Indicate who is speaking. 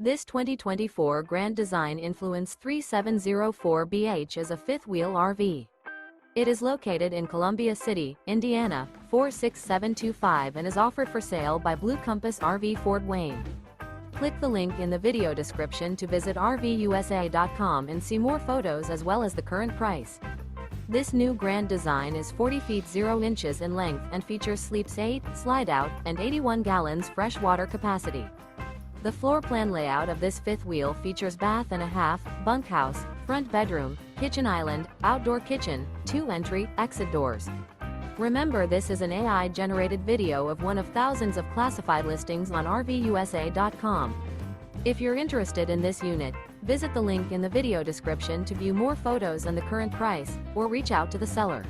Speaker 1: This 2024 Grand Design Influence 3704BH is a fifth-wheel RV. It is located in Columbia City, Indiana, 46725 and is offered for sale by Blue Compass RV Fort Wayne. Click the link in the video description to visit RVUSA.com and see more photos as well as the current price. This new Grand Design is 40 feet 0 inches in length and features sleeps 8, slide-out, and 81 gallons fresh water capacity. The floor plan layout of this fifth wheel features bath and a half, bunkhouse, front bedroom, kitchen island, outdoor kitchen, 2 entry, exit doors. Remember, this is an AI-generated video of one of thousands of classified listings on RVUSA.com. If you're interested in this unit, visit the link in the video description to view more photos and the current price, or reach out to the seller.